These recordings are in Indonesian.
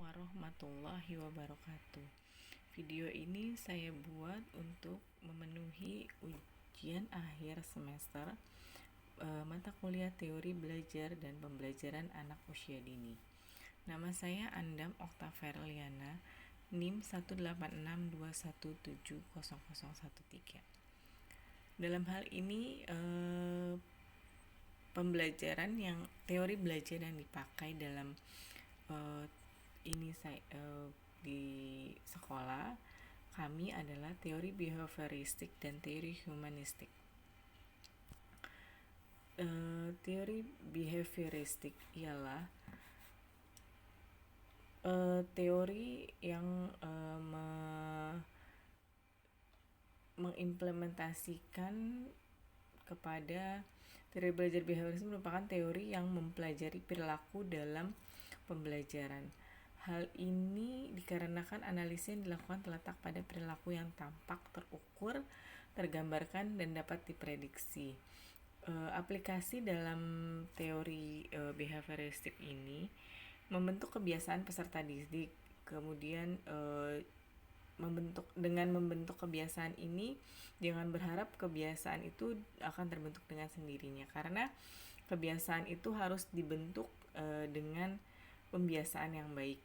warahmatullahi wabarakatuh. Video ini saya buat untuk memenuhi ujian akhir semester mata kuliah teori belajar dan pembelajaran anak usia dini. Nama saya Andam Oktaverliana, NIM 18621700013. Dalam hal ini pembelajaran yang teori belajar yang dipakai dalam di sekolah kami adalah teori behavioristik dan teori humanistik. Teori behavioristik ialah teori yang mengimplementasikan kepada teori belajar behavioristik merupakan teori yang mempelajari perilaku dalam pembelajaran. Hal ini dikarenakan analisis yang dilakukan terletak pada perilaku yang tampak, terukur, tergambarkan, dan dapat diprediksi. Aplikasi dalam teori behavioristik ini membentuk kebiasaan peserta didik, kemudian membentuk kebiasaan ini jangan berharap kebiasaan itu akan terbentuk dengan sendirinya, karena kebiasaan itu harus dibentuk dengan pembiasaan yang baik.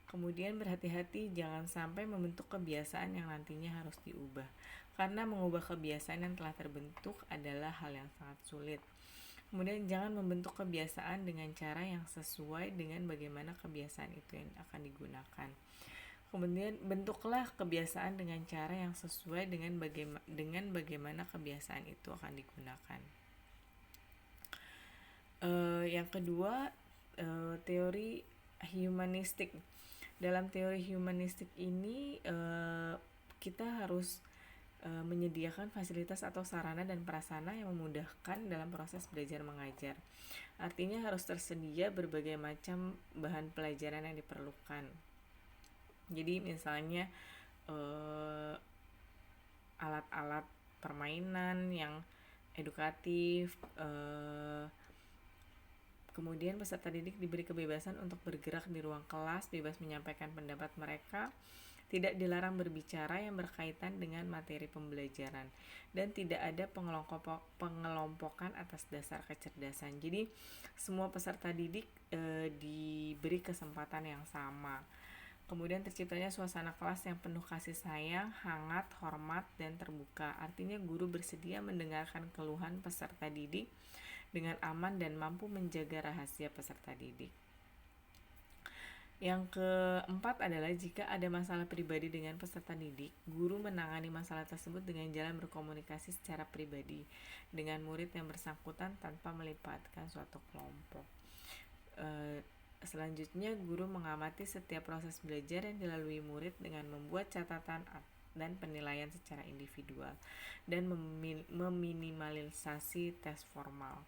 Kemudian berhati-hati jangan sampai membentuk kebiasaan yang nantinya harus diubah, karena mengubah kebiasaan yang telah terbentuk adalah hal yang sangat sulit. Kemudian jangan membentuk kebiasaan dengan cara yang sesuai dengan bagaimana kebiasaan itu yang akan digunakan. Kemudian bentuklah kebiasaan dengan cara yang sesuai dengan bagaimana kebiasaan itu akan digunakan. Yang kedua, teori humanistik. Dalam teori humanistik ini kita harus menyediakan fasilitas atau sarana dan prasarana yang memudahkan dalam proses belajar mengajar. Artinya harus tersedia berbagai macam bahan pelajaran yang diperlukan. Jadi misalnya alat-alat permainan yang edukatif, kemudian peserta didik diberi kebebasan untuk bergerak di ruang kelas, bebas menyampaikan pendapat mereka, tidak dilarang berbicara yang berkaitan dengan materi pembelajaran, dan tidak ada pengelompokan atas dasar kecerdasan. Jadi semua peserta didik diberi kesempatan yang sama. Kemudian terciptanya suasana kelas yang penuh kasih sayang, hangat, hormat, dan terbuka. Artinya guru bersedia mendengarkan keluhan peserta didik dengan aman dan mampu menjaga rahasia peserta didik. Yang keempat adalah jika ada masalah pribadi dengan peserta didik, guru menangani masalah tersebut dengan jalan berkomunikasi secara pribadi dengan murid yang bersangkutan tanpa melibatkan suatu kelompok. Selanjutnya, guru mengamati setiap proses belajar yang dilalui murid dengan membuat catatan dan penilaian secara individual dan meminimalisasi tes formal.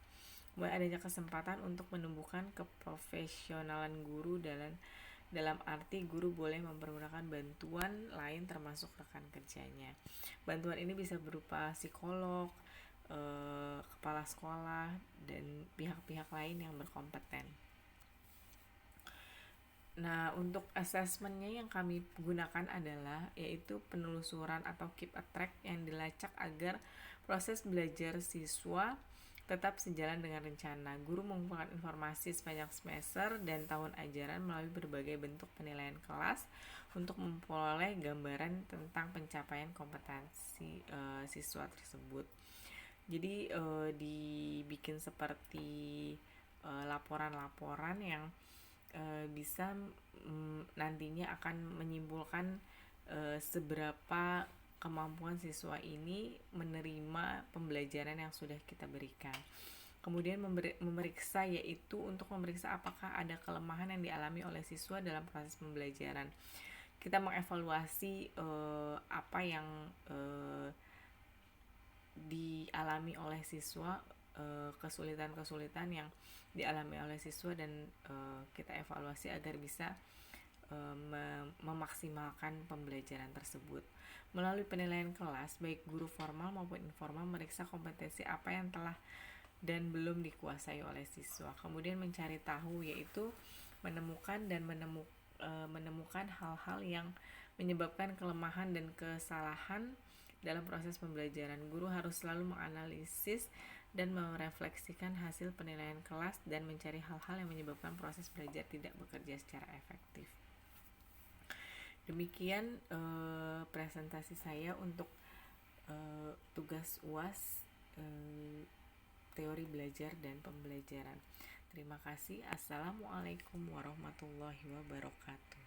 Kemudian adanya kesempatan untuk menumbuhkan keprofesionalan guru dalam arti guru boleh mempergunakan bantuan lain termasuk rekan kerjanya. Bantuan ini bisa berupa psikolog, kepala sekolah, dan pihak-pihak lain yang berkompeten. Nah, untuk asesmennya yang kami gunakan adalah yaitu penelusuran atau keep a track yang dilacak agar proses belajar siswa tetap sejalan dengan rencana. Guru mengumpulkan informasi sepanjang semester dan tahun ajaran melalui berbagai bentuk penilaian kelas untuk memperoleh gambaran tentang pencapaian kompetensi siswa tersebut. Jadi dibikin seperti laporan-laporan yang bisa nantinya akan menyimpulkan seberapa kemampuan siswa ini menerima pembelajaran yang sudah kita berikan. Kemudian memeriksa, yaitu untuk memeriksa apakah ada kelemahan yang dialami oleh siswa dalam proses pembelajaran. Kita mengevaluasi apa yang dialami oleh siswa, kesulitan-kesulitan yang dialami oleh siswa, dan kita evaluasi agar bisa memaksimalkan pembelajaran tersebut. Melalui penilaian kelas, baik guru formal maupun informal meriksa kompetensi apa yang telah dan belum dikuasai oleh siswa. Kemudian mencari tahu, yaitu menemukan dan menemukan hal-hal yang menyebabkan kelemahan dan kesalahan dalam proses pembelajaran. Guru harus selalu menganalisis dan merefleksikan hasil penilaian kelas dan mencari hal-hal yang menyebabkan proses belajar tidak bekerja secara efektif. Demikian presentasi saya untuk tugas UAS teori belajar dan pembelajaran. Terima kasih. Assalamualaikum warahmatullahi wabarakatuh.